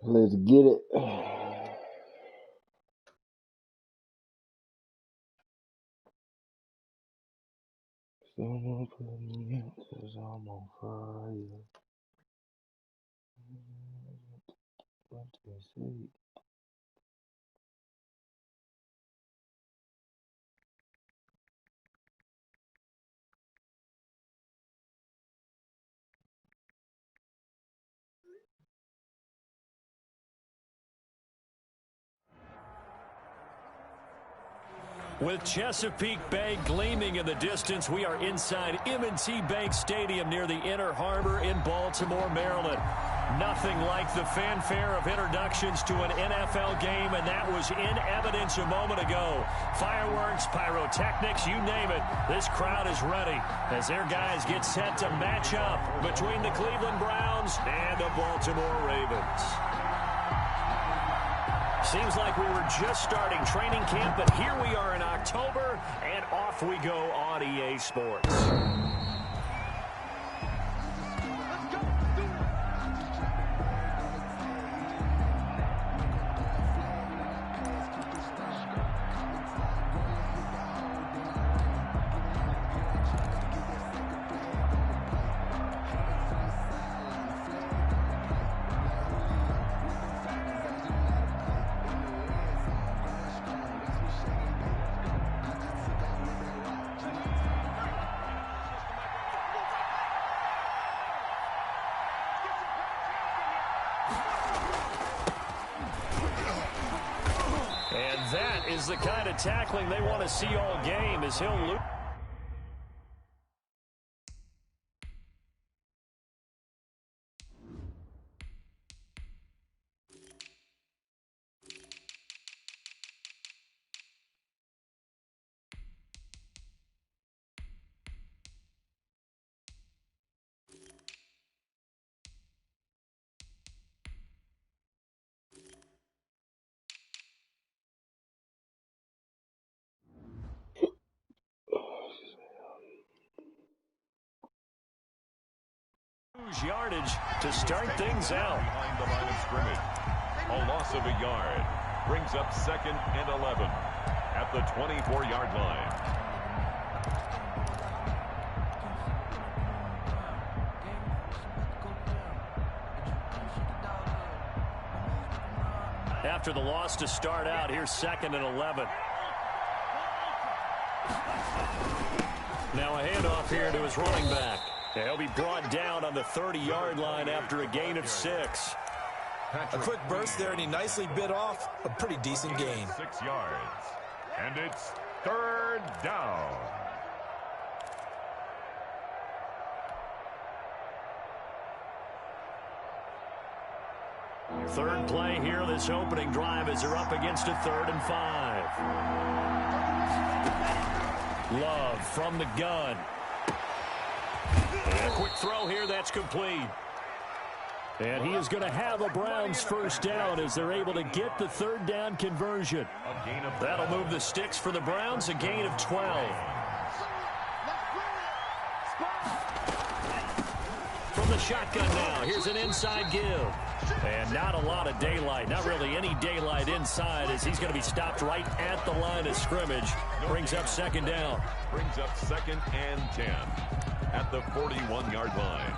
Let's get it. Someone put me out 'cause I'm on fire. What they say? With Chesapeake Bay gleaming in the distance, we are inside M&T Bank Stadium near the Inner Harbor in Baltimore, Maryland. Nothing like the fanfare of introductions to an NFL game, and that was in evidence a moment ago. Fireworks, pyrotechnics, you name it. This crowd is ready as their guys get set to match up between the Cleveland Browns and the Baltimore Ravens. Seems like we were just starting training camp, but here we are in October, and off we go on EA Sports. That is the kind of tackling they want to see all game as he'll lose. Yardage to start things out. Behind the line of scrimmage. A loss of a yard. Brings up 2nd and 11 at the 24-yard line. After the loss to start out, here's 2nd and 11. Now a handoff here to his running back. He'll be brought down on the 30-yard line after a gain of 6. A quick burst there, and he nicely bit off a pretty decent gain. 6 yards. And it's 3rd down. Third play here, this opening drive as they're up against a 3rd and 5. Love from the gun. And a quick throw here, that's complete. And he is going to have a Browns first down as they're able to get the 3rd down conversion. That'll move the sticks for the Browns, a gain of 12. From the shotgun now, here's an inside give. And not a lot of daylight, not really any daylight inside as he's going to be stopped right at the line of scrimmage. Brings up 2nd down. Brings up 2nd and 10 at the 41-yard line.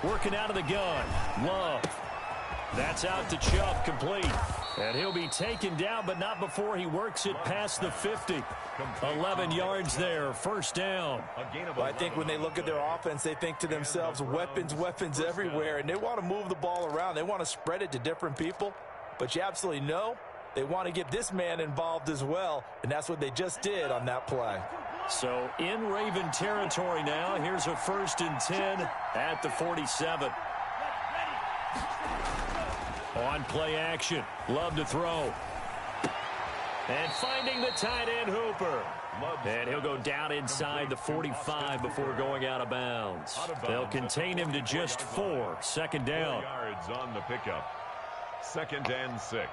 Working out of the gun. Love. That's out to Chubb, complete. And he'll be taken down, but not before he works it past the 50. 11 yards there, first down. Well, I think when they look at their offense, they think to themselves, weapons, weapons everywhere, and they want to move the ball around. They want to spread it to different people, but you absolutely know they want to get this man involved as well, and that's what they just did on that play. So in Raven territory now, here's a 1st and 10 at the 47. On play action, Love to throw. And finding the tight end Hooper. And he'll go down inside the 45 before going out of bounds. They'll contain him to just 4. 2nd down. 4 yards on the pickup. 2nd and 6.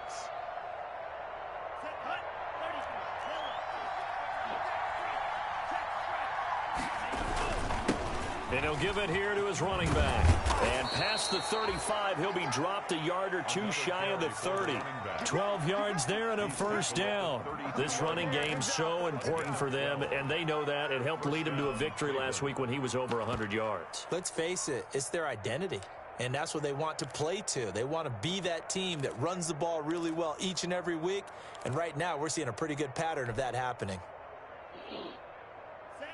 And he'll give it here to his running back. And past the 35, he'll be dropped a yard or two shy of the 30. 12 yards there and a first down. This running game so important for them, and they know that. It helped lead him to a victory last week when he was over 100 yards. Let's face it, it's their identity. And that's what they want to play to. They want to be that team that runs the ball really well each and every week. And right now, we're seeing a pretty good pattern of that happening.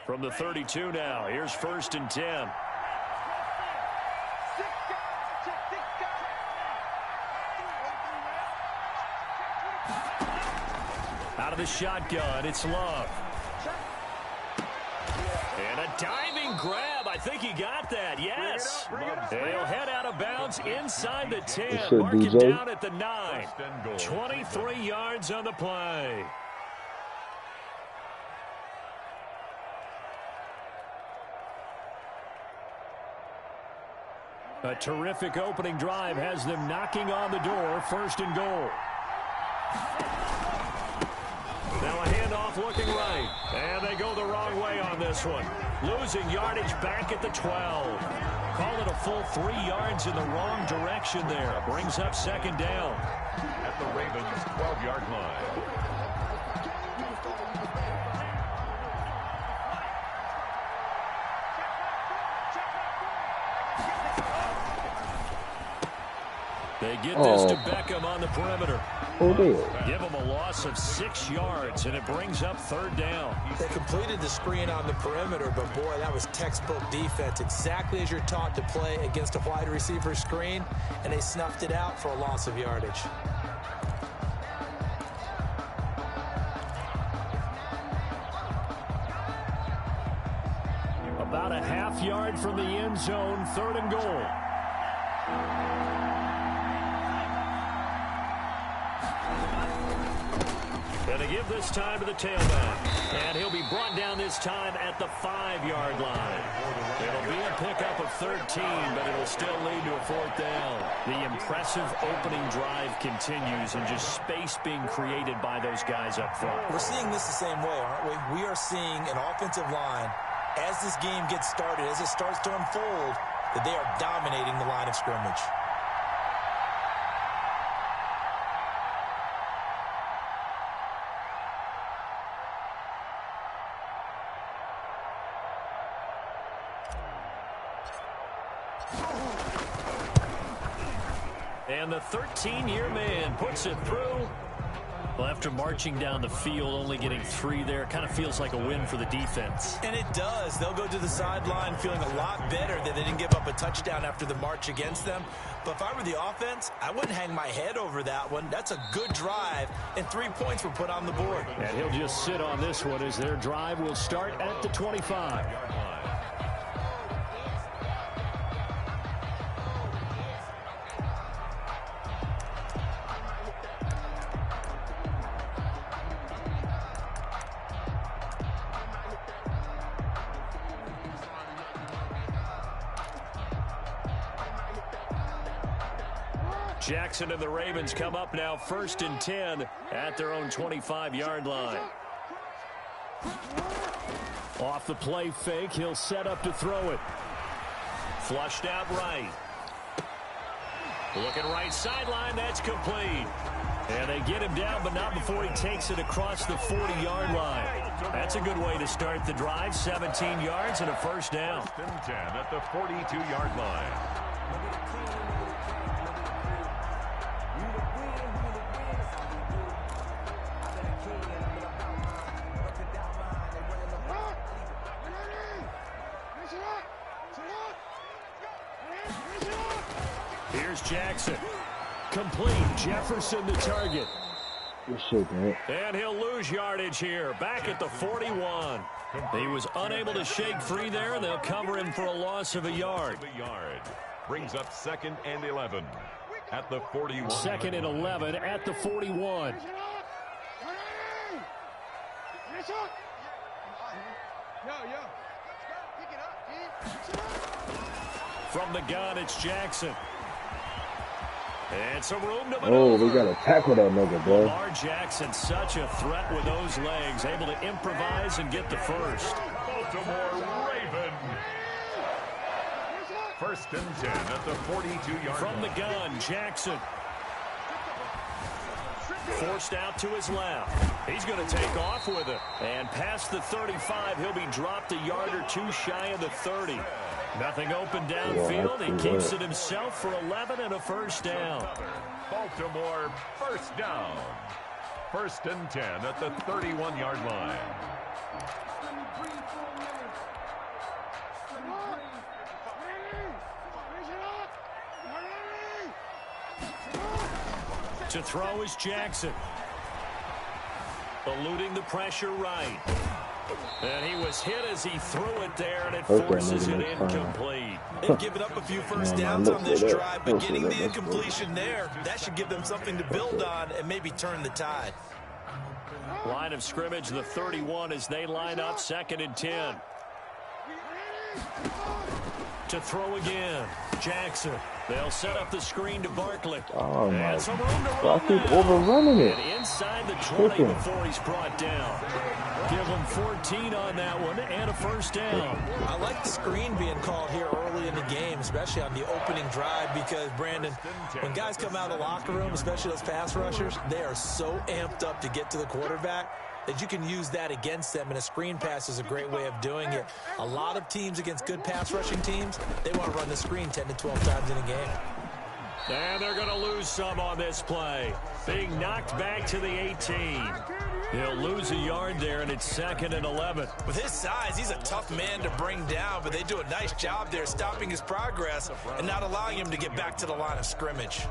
From the 32 now, here's 1st and 10. Out of the shotgun, it's Love. And a diving grab. I think he got that. Yes. And he'll head out of bounds inside the 10. Mark it down at the 9. 23 yards on the play. A terrific opening drive has them knocking on the door. 1st and goal. Now a handoff looking right. And they go the wrong way on this one. Losing yardage back at the 12. Call it a full 3 yards in the wrong direction there. Brings up 2nd down. At the Ravens' 12-yard line. They get this to Beckham on the perimeter. Oh, dear. Give him a loss of 6 yards, and it brings up 3rd down. They completed the screen on the perimeter, but boy, that was textbook defense. Exactly as you're taught to play against a wide receiver screen, and they snuffed it out for a loss of yardage. About a half yard from the end zone, 3rd and goal. And they give this time to the tailback. And he'll be brought down this time at the 5-yard line. It'll be a pickup of 13, but it'll still lead to a 4th down. The impressive opening drive continues, and just space being created by those guys up front. We're seeing this the same way, aren't we? We are seeing an offensive line, as this game gets started, as it starts to unfold, that they are dominating the line of scrimmage. And the 13-year man puts it through. Well, after marching down the field, only getting 3 there, kind of feels like a win for the defense. And it does. They'll go to the sideline feeling a lot better that they didn't give up a touchdown after the march against them. But if I were the offense, I wouldn't hang my head over that one. That's a good drive, and 3 points were put on the board. And he'll just sit on this one as their drive will start at the 25. Jackson and the Ravens come up now 1st and 10 at their own 25-yard line. Off the play fake, he'll set up to throw it. Flushed out right. Looking right sideline, that's complete. And they get him down, but not before he takes it across the 40-yard line. That's a good way to start the drive. 17 yards and a 1st down. 1st and 10 at the 42-yard line. Here's Jackson. Complete. Jefferson the target. Good shit, man. And he'll lose yardage here. Back at the 41. He was unable to shake free there, and they'll cover him for a loss of a yard. Brings up 2nd and 11 at the 41. 2nd and 11 at the 41. From the gun, it's Jackson. And some room to maneuver. Oh, we got to tackle that nigga, bro. Lamar Jackson, such a threat with those legs, able to improvise and get the first. Baltimore Ravens. First and 10 at the 42-yard line. From the gun, Jackson. Forced out to his left. He's going to take off with it. And past the 35, he'll be dropped a yard or two shy of the 30. Nothing open downfield. He keeps it himself for 11 and a first down. Baltimore first down. First and 10 at the 31-yard line. To throw is Jackson. Eluding the pressure right. And he was hit as he threw it there, and it forces it incomplete. They've given up a few first downs on this drive, but getting the incompletion there, that should give them something to build on and maybe turn the tide. Line of scrimmage, the 31, as they line up, 2nd and 10. To throw again, Jackson. They'll set up the screen to Barkley. Oh, my and some room to God. run I keep now. overrunning it. And inside the 20 before he's brought down. Give him 14 on that one and a first down. I like the screen being called here early in the game, especially on the opening drive, because, Brandon, when guys come out of the locker room, especially those pass rushers, they are so amped up to get to the quarterback that you can use that against them, and a screen pass is a great way of doing it. A lot of teams against good pass rushing teams, they want to run the screen 10 to 12 times in a game. And they're going to lose some on this play. Being knocked back to the 18. He'll lose a yard there, and it's 2nd and 11. With his size, he's a tough man to bring down, but they do a nice job there stopping his progress and not allowing him to get back to the line of scrimmage.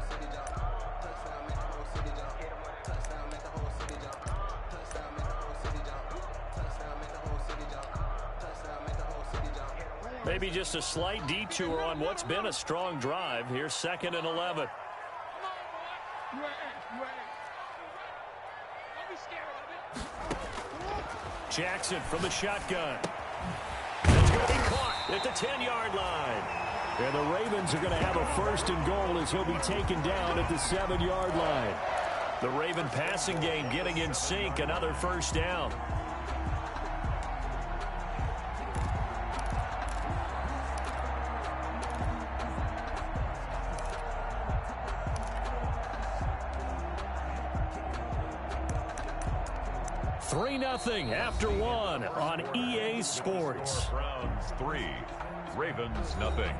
Maybe just a slight detour on what's been a strong drive. Here's 2nd and 11. Jackson from the shotgun. It's going to be caught at the 10-yard line. And the Ravens are going to have a 1st and goal as he'll be taken down at the 7-yard line. The Raven passing game getting in sync. Another first down. Nothing after one on EA Sports. Browns 3, Ravens nothing.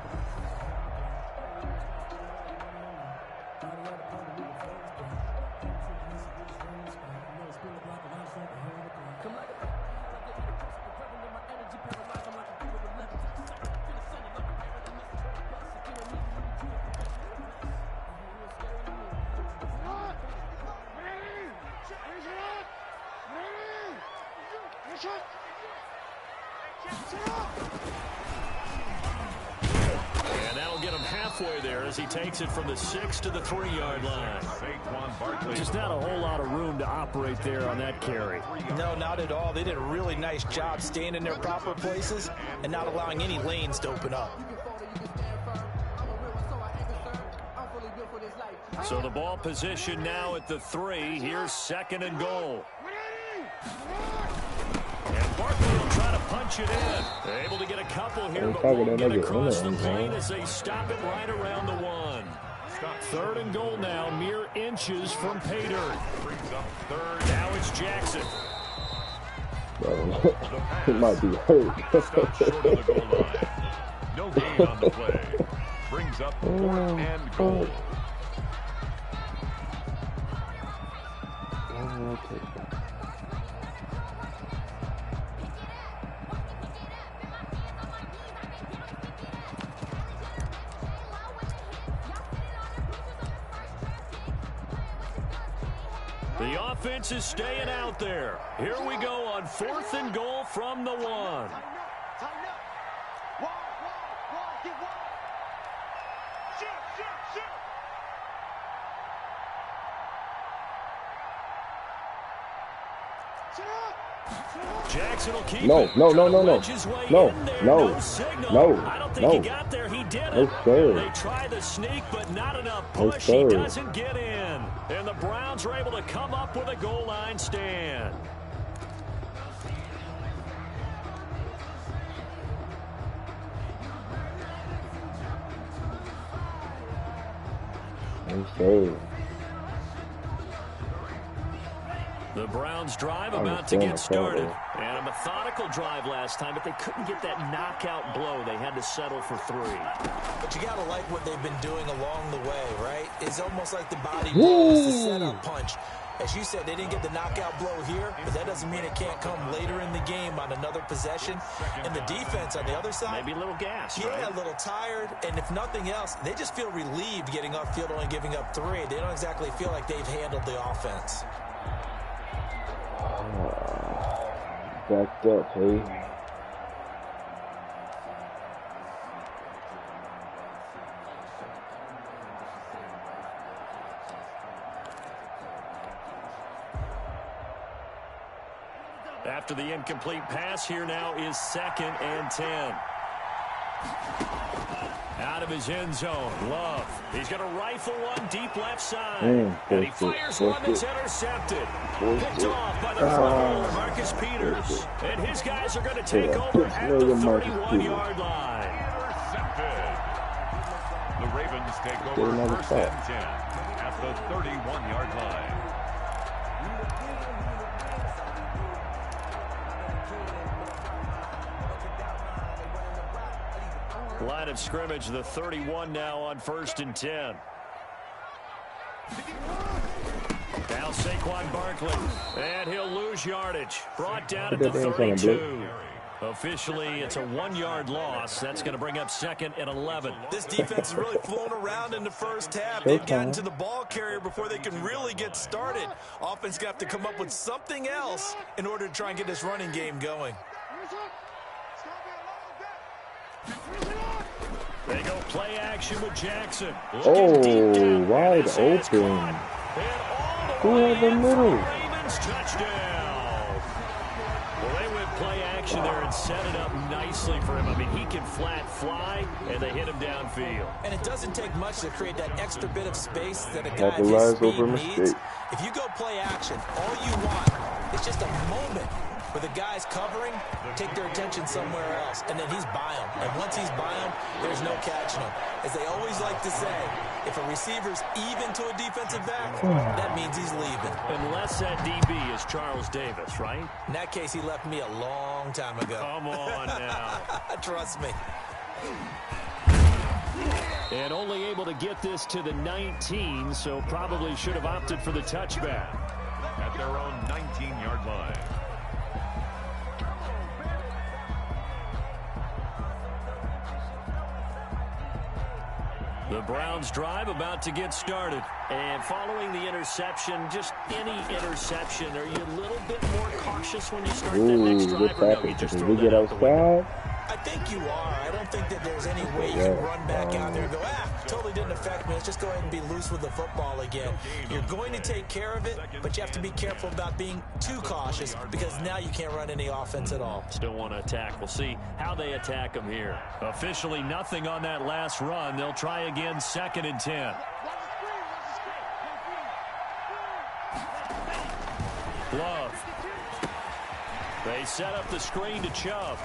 And that'll get him halfway there as he takes it from the 6 to the 3-yard line. Just not a whole lot of room to operate there on that carry. No, not at all. They did a really nice job staying in their proper places and not allowing any lanes to open up. So the ball position now at the 3. Here's 2nd and goal. And Barkley will try to punch it in. They're able to get a couple here, but won't get across the plane as they stop it right around the 1. 3rd and goal now, mere inches from pay dirt. Now it's Jackson. It might be hurt. Stopped short of the goal line. No gain on the play. Brings up 4th and goal. The offense is staying out there. Here we go on 4th and goal from the 1. Jackson will keep it. No. I don't think he got there. He did it. They try the sneak, but not enough push. He doesn't get in. And the Browns are able to come up with a goal line stand. Sir. The Browns drive about to get started. And a methodical drive last time, but they couldn't get that knockout blow. They had to settle for 3. But you got to like what they've been doing along the way, right? It's almost like the body blow. It's the setup punch. As you said, they didn't get the knockout blow here, but that doesn't mean it can't come later in the game on another possession. And the defense on the other side, maybe a little gas, yeah, right? A little tired. And if nothing else, they just feel relieved getting off field only giving up 3. They don't exactly feel like they've handled the offense. Backed up, hey. After the incomplete pass, here now is 2nd and 10. Out of his end zone, Love. He's going to rifle one deep left side. And he fires one that's intercepted. Picked off by the front Marcus Peters. And his guys are going to take over at the 31-yard line. Intercepted. The Ravens take over 1st and 10 at the 31-yard line. Line of scrimmage, the 31 now on 1st and 10. Now Saquon Barkley, and he'll lose yardage. Brought down at the 32. Officially, it's a 1-yard loss. That's going to bring up 2nd and 11. This defense has really flown around in the first half. They've gotten to the ball carrier before they can really get started. Offense got to come up with something else in order to try and get this running game going. They go play action with Jackson. Oh, wide open. Who had the middle? Ravens touchdown. Well, they went play action there and set it up nicely for him. I mean, he can flat fly, and they hit him downfield. And it doesn't take much to create that extra bit of space that a guy of his speed needs. If you go play action, all you want is just a moment where the guys covering take their attention somewhere else, and then he's by them. And once he's by them, there's no catching him. As they always like to say, if a receiver's even to a defensive back, that means he's leaving. Unless that DB is Charles Davis, right? In that case, he left me a long time ago. Come on now. Trust me. And only able to get this to the 19, so probably should have opted for the touchback. At their own 19-yard line. The Browns drive about to get started. And following the interception, just any interception, are you a little bit more cautious when you start that next drive? Or no, you just throw that out the window? I think you are. I don't think that there's any way you can run back out there and go, totally didn't affect me. Let's just go ahead and be loose with the football again. You're going to take care of it, but you have to be careful about being too cautious because now you can't run any offense at all. Still want to attack. We'll see how they attack them here. Officially nothing on that last run. They'll try again 2nd and 10. Love. They set up the screen to Chubb.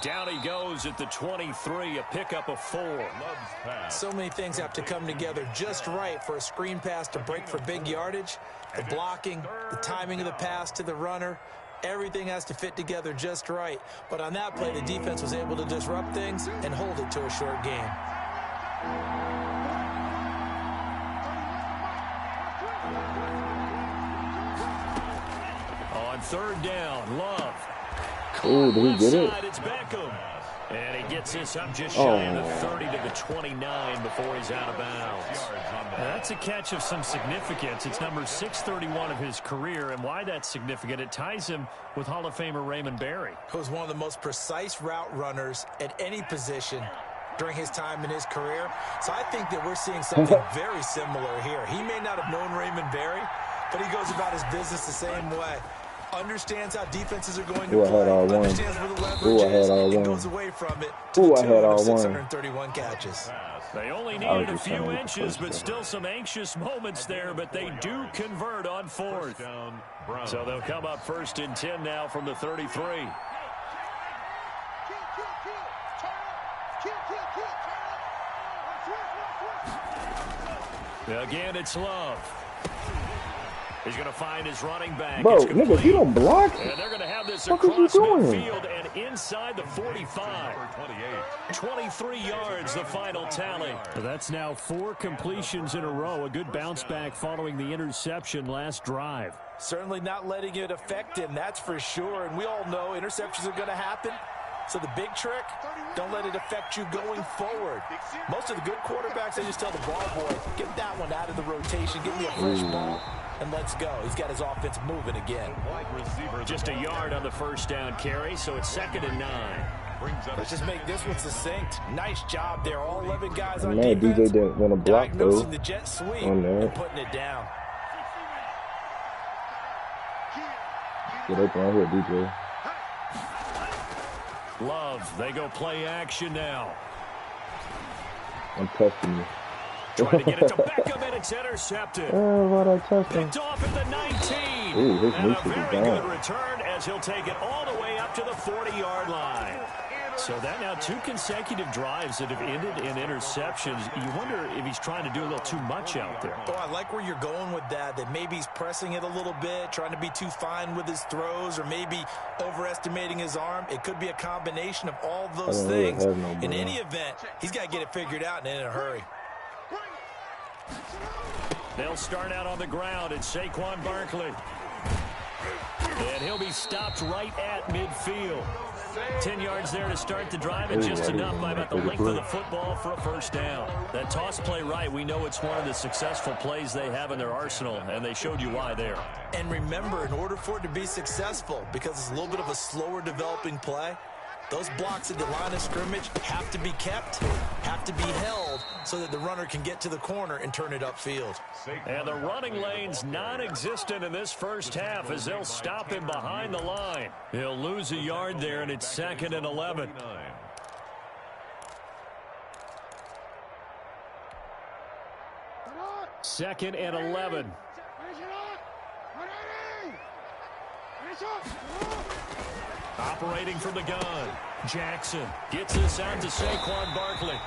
Down he goes at the 23, a pickup of 4. So many things have to come together just right for a screen pass to break for big yardage. The blocking, the timing of the pass to the runner, everything has to fit together just right. But on that play, the defense was able to disrupt things and hold it to a short game. On 3rd down, Love. Oh, did he get it? It's Beckham. And he gets this up just shy of the 30 to the 29 before he's out of bounds. Now, that's a catch of some significance. It's number 631 of his career, and why that's significant, it ties him with Hall of Famer Raymond Berry. Who was one of the most precise route runners at any position during his time in his career. So I think that we're seeing something very similar here. He may not have known Raymond Berry, but he goes about his business the same way. Understands how defenses are going to play, understands where the leverage is, and goes away from it to the tune of 631 catches. They only needed a few inches, but still some anxious moments there, but they do convert on 4th. So they'll come up 1st and 10 now from the 33. Again, it's Love. He's going to find his running back. Bro, nigga, you don't block. And they're going to have this What is across you doing? midfield and inside the 45. 23 yards, the final tally. That's now 4 completions in a row. A good bounce back following the interception last drive. Certainly not letting it affect him, that's for sure. And we all know interceptions are going to happen. So the big trick, don't let it affect you going forward. Most of the good quarterbacks, they just tell the ball boy, get that one out of the rotation, give me a fresh ball, and let's go. He's got his offense moving again. Just a yard on the first down carry, so it's 2nd and 9. Let's just make this one succinct. Nice job there. All 11 guys on Man, defense. DJ didn't want to block, though. Diagnosing the jet sweep and putting it down. Get open right here, DJ. Love, they go play action now. I'm testing you. Trying to get it to Beckham, and it's intercepted. Why'd I test him? Picked off at the 19. Ooh, his And a reach is very down. good return as he'll take it all the way up to the 40-yard line. So that now 2 consecutive drives that have ended in interceptions. You wonder if he's trying to do a little too much out there. Oh, I like where you're going with that maybe he's pressing it a little bit, trying to be too fine with his throws, or maybe overestimating his arm. It could be a combination of all those things. In any event, he's got to get it figured out and in a hurry. They'll start out on the ground. It's Saquon Barkley. And he'll be stopped right at midfield. 10 yards there to start the drive, and just enough by about the length of the football for a first down. That toss play right, we know it's one of the successful plays they have in their arsenal, and they showed you why there. And remember, in order for it to be successful, because it's a little bit of a slower developing play, those blocks at the line of scrimmage have to be kept, have to be held, so that the runner can get to the corner and turn it upfield. And the running lane's non-existent in this first half as they'll stop him behind the line. He'll lose a yard there, and it's 2nd and 11. Second and 11. Operating from the gun. Jackson gets this out to Saquon Barkley.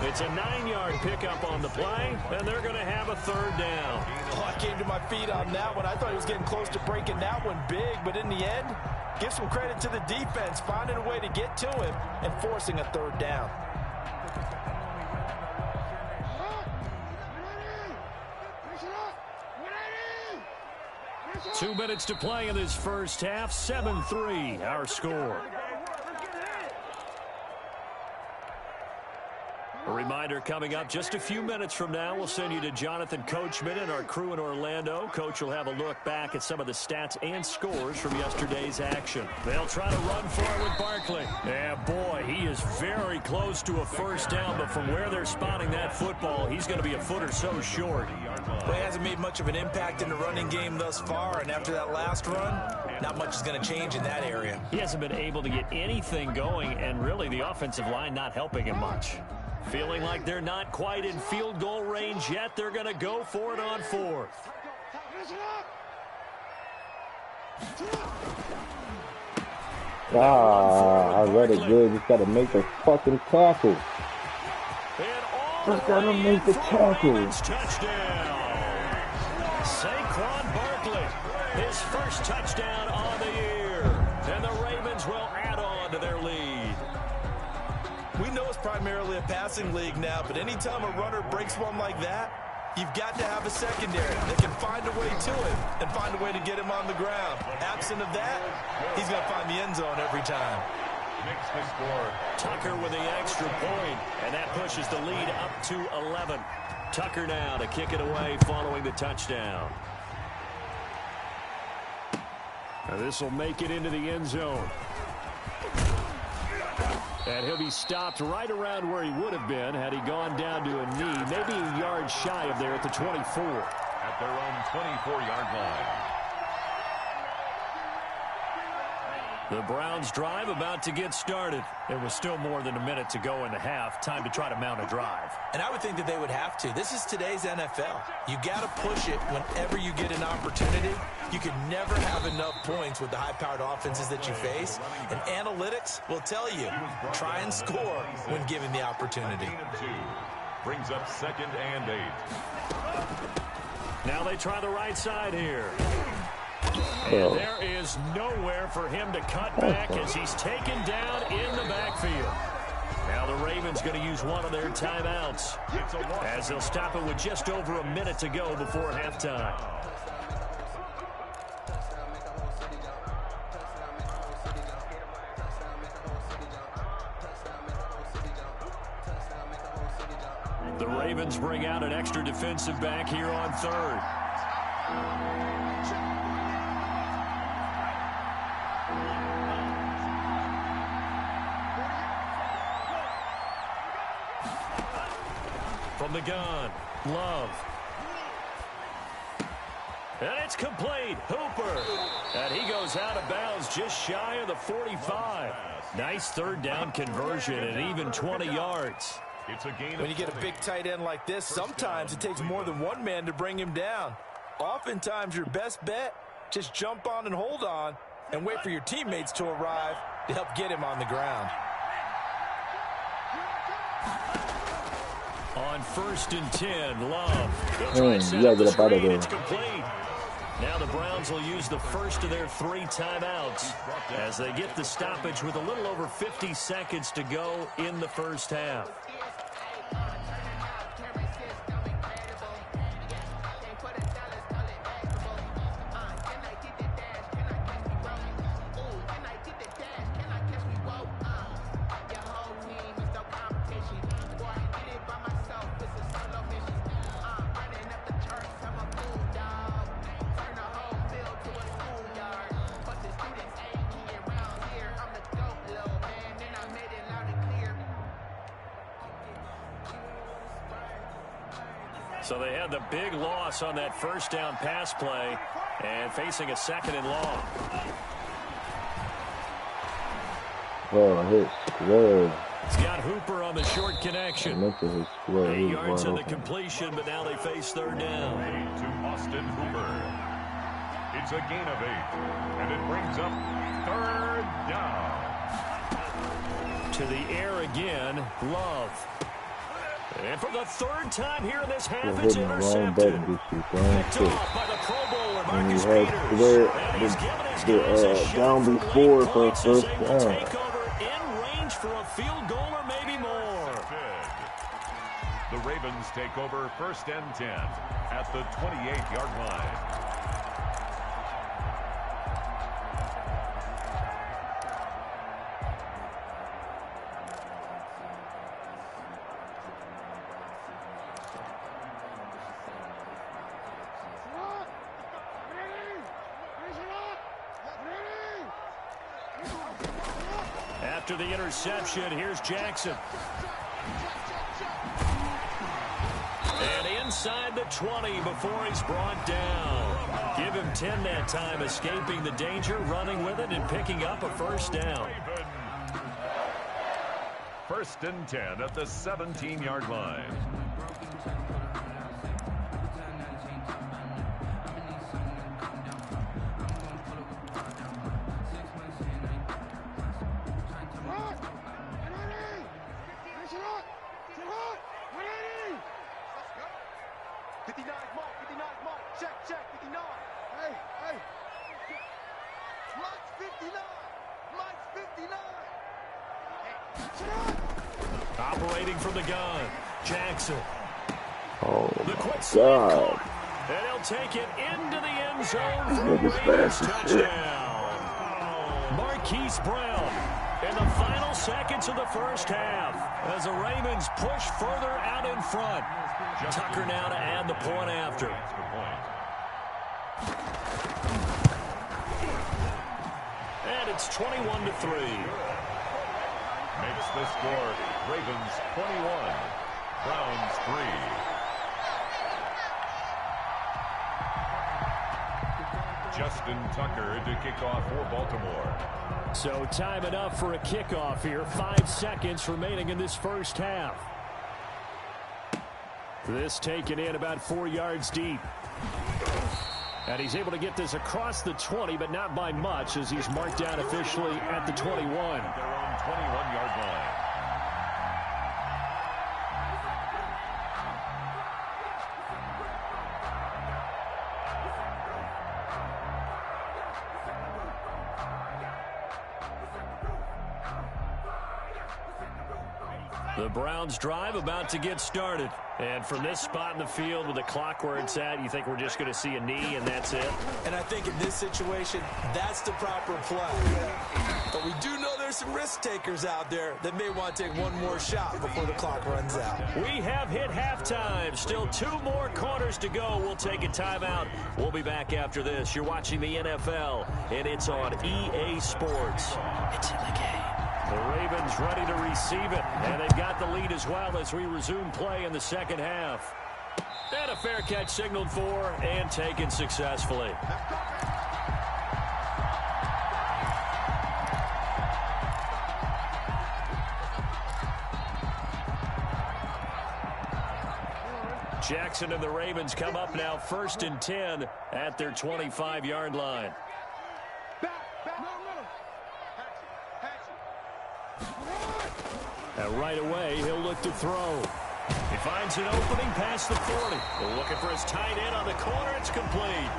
It's a 9-yard pickup on the play, and they're going to have a 3rd down. Oh, I came to my feet on that one. I thought he was getting close to breaking that one big, but in the end, give some credit to the defense, finding a way to get to him and forcing a 3rd down. Two minutes to play in this first half. 7-3, our score. A reminder coming up just a few minutes from now. We'll send you to Jonathan Coachman and our crew in Orlando. Coach will have a look back at some of the stats and scores from yesterday's action. They'll try to run for it with Barkley. Yeah, boy, he is very close to a first down, but from where they're spotting that football, he's going to be a foot or so short. Well, he hasn't made much of an impact in the running game thus far, and after that last run, not much is going to change in that area. He hasn't been able to get anything going, and really the offensive line not helping him much. Feeling like they're not quite in field goal range yet. They're going to go for it on 4th. I read it good. Just got to make the fucking tackle. Just got to make the tackle. Touchdown. Saquon Barkley, his first touchdown on the year. And the Ravens will add on to their lead. We know it's primarily a passing league now, but anytime a runner breaks one like that, you've got to have a secondary that can find a way to him and find a way to get him on the ground. Absent of that, he's going to find the end zone every time. Makes the score. Tucker with the extra point, and that pushes the lead up to 11. Tucker now to kick it away following the touchdown. Now this will make it into the end zone. And he'll be stopped right around where he would have been had he gone down to a knee, maybe a yard shy of there at the 24. At their own 24-yard line. The Browns drive about to get started. There was still more than a minute to go in the half. Time to try to mount a drive. And I would think that they would have to. This is today's NFL. You got to push it whenever you get an opportunity. You can never have enough points with the high-powered offenses that you face. And analytics will tell you, try and score when given the opportunity. Brings up 2nd and 8. Now they try the right side here. And there is nowhere for him to cut back as he's taken down in the backfield. Now the Ravens going to use one of their timeouts as they'll stop it with just over a minute to go before halftime. The Ravens bring out an extra defensive back here on 3rd. From the gun, Love. And it's complete. Hooper. And he goes out of bounds just shy of the 45. Nice 3rd down conversion and even 20 yards. It's a gain. When you get a big tight end like this, sometimes it takes more than one man to bring him down. Oftentimes your best bet, just jump on and hold on and wait for your teammates to arrive to help get him on the ground. On 1st and 10, Love. You gotta get up out of there. It's complete. Now the Browns will use the first of their 3 timeouts as they get the stoppage with a little over 50 seconds to go in the first half. So they had the big loss on that 1st down pass play and facing a 2nd and long. Oh, his square. He's got Hooper on the short connection. 8 yards on the completion, but now they face 3rd down. To Austin Hooper. It's a gain of 8, and it brings up 3rd down. To the air again, Love. And for the 3rd time here in this half, it's intercepted. Picked off by the Pro Bowler, Marcus Peters. And he's given his guys a shot down for before late for points as first they will down. take over in range for a field goal or maybe more. The Ravens take over 1st and 10 at the 28-yard line. After the interception, here's Jackson. And inside the 20 before he's brought down. Give him 10 that time, escaping the danger, running with it, and picking up a 1st down. 1st and 10 at the 17-yard line. Operating from the gun, Jackson. Oh, The quick my slant God. caught, and he'll take it into the end zone for a Ravens touchdown. Marquise Brown in the final seconds of the first half as the Ravens push further out in front. Tucker now to add the point after. And it's 21-3. Makes the score Ravens 21, Browns 3. Justin Tucker to kick off for Baltimore. So time enough for a kickoff here. 5 seconds remaining in this first half. This taken in about 4 yards deep. And he's able to get this across the 20, but not by much, as he's marked down officially at the 21. Their own 21-yard line. The Browns drive about to get started. And from this spot in the field with the clock where it's at, you think we're just going to see a knee and that's it? And I think in this situation, that's the proper play. But we do know there's some risk takers out there that may want to take one more shot before the clock runs out. We have hit halftime. Still 2 more quarters to go. We'll take a timeout. We'll be back after this. You're watching the NFL, and it's on EA Sports. It's in the game. The Ravens ready to receive it, and they've got the lead as well as we resume play in the second half. And a fair catch signaled for and taken successfully. Jackson and the Ravens come up now 1st and 10 at their 25-yard line. And right away, he'll look to throw. He finds an opening past the 40. Looking for his tight end on the corner. It's complete.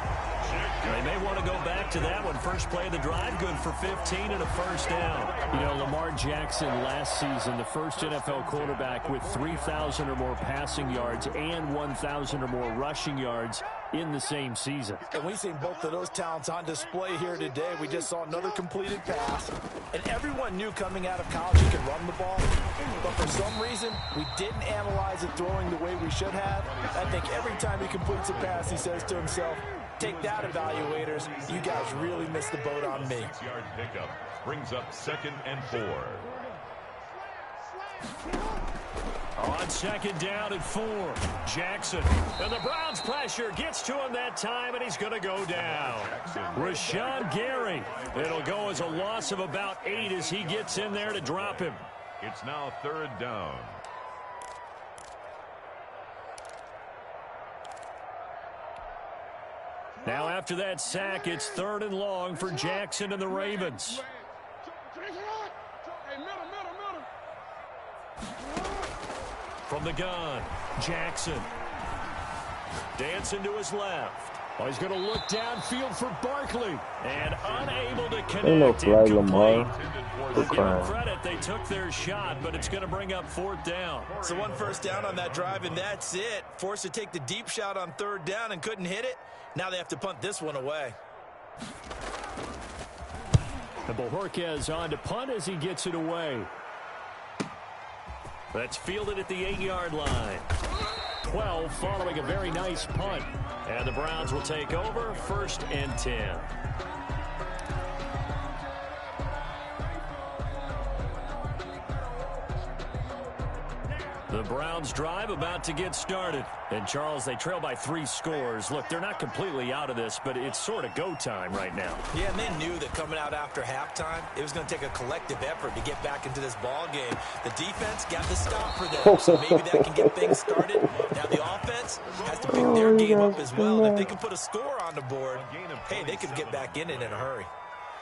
They may want to go back to that one. First play of the drive, good for 15 and a first down. You know, Lamar Jackson last season, the first NFL quarterback with 3,000 or more passing yards and 1,000 or more rushing yards in the same season. And we've seen both of those talents on display here today. We just saw another completed pass. And everyone knew coming out of college he could run the ball. But for some reason, we didn't analyze it throwing the way we should have. I think every time he completes a pass, he says to himself, take that, evaluators. You guys really missed the boat on me. 6-yard pickup brings up 2nd and 4. On 2nd down and 4, Jackson. And the Browns pressure gets to him that time, and he's going to go down. Rashawn Gary. It'll go as a loss of about 8 as he gets in there to drop him. It's now 3rd down. Now after that sack, it's 3rd and long for Jackson and the Ravens. From the gun, Jackson. Dancing to his left. Oh, he's going to look downfield for Barkley. And unable to connect. Ain't no flag, Lamar. Give them credit, they took their shot, but it's going to bring up 4th down. So 1 first down on that drive, and that's it. Forced to take the deep shot on 3rd down and couldn't hit it. Now they have to punt this one away. And Bojorquez on to punt as he gets it away. That's fielded at the 8-yard line. 12 following a very nice punt. And the Browns will take over 1st and 10. The Browns drive about to get started. And, Charles, they trail by 3 scores. Look, they're not completely out of this, but it's sort of go time right now. Yeah, and they knew that coming out after halftime, it was going to take a collective effort to get back into this ball game. The defense got the stop for them, so maybe that can get things started. Now the offense has to pick their game up as well. And if they can put a score on the board, hey, they could get back in it in a hurry.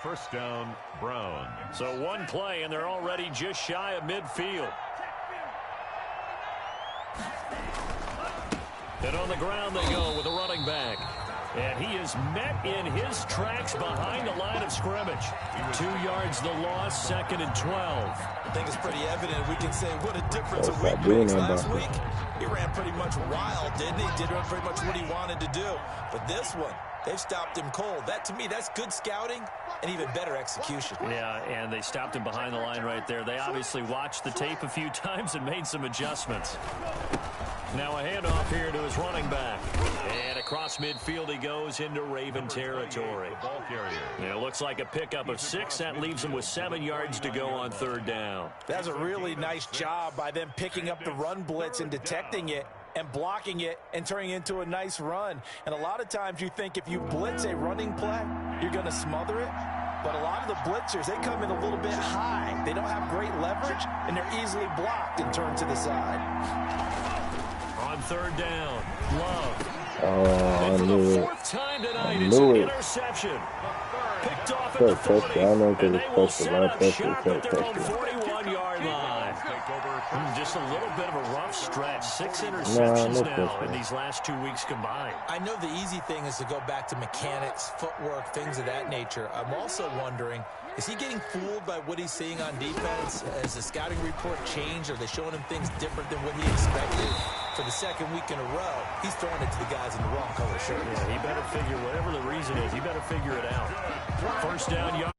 1st down, Brown. So 1 play, and they're already just shy of midfield. And on the ground they go with a running back. And he is met in his tracks behind the line of scrimmage. 2 yards the loss, 2nd and 12. I think it's pretty evident. We can say what a difference a week makes. Last week, he ran pretty much wild, didn't he? Did pretty much what he wanted to do. But this one, they've stopped him cold. That, to me, that's good scouting and even better execution. Yeah, and they stopped him behind the line right there. They obviously watched the tape a few times and made some adjustments. Now a handoff here to his running back. And across midfield he goes into Raven territory. Ball carrier. It looks like a pickup of 6. That leaves him with 7 yards to go on 3rd down. That's a really nice job by them picking up the run blitz and detecting it. and blocking it and turning it into a nice run. And a lot of times you think if you blitz a running play, you're going to smother it. But a lot of the blitzers, they come in a little bit high. They don't have great leverage, and they're easily blocked and turned to the side. On third down, Love. Oh, I knew it. Fourth time tonight, I it's an knew it. interception. Picked off at Third the 40, touchdown. I don't think and it's they will supposed to set run up touchdown. shop Third at their own touchdown. 41-yard line. Just a little bit of a rough stretch. 6 No interceptions now touchdown. in these last 2 weeks combined. I know the easy thing is to go back to mechanics, footwork, things of that nature. I'm also wondering, is he getting fooled by what he's seeing on defense? Has the scouting report changed? Are they showing him things different than what he expected? For the second week in a row, he's throwing it to the guys in the wrong color shirts. Yeah, he better figure, whatever the reason is, he better figure it out. First down, yard.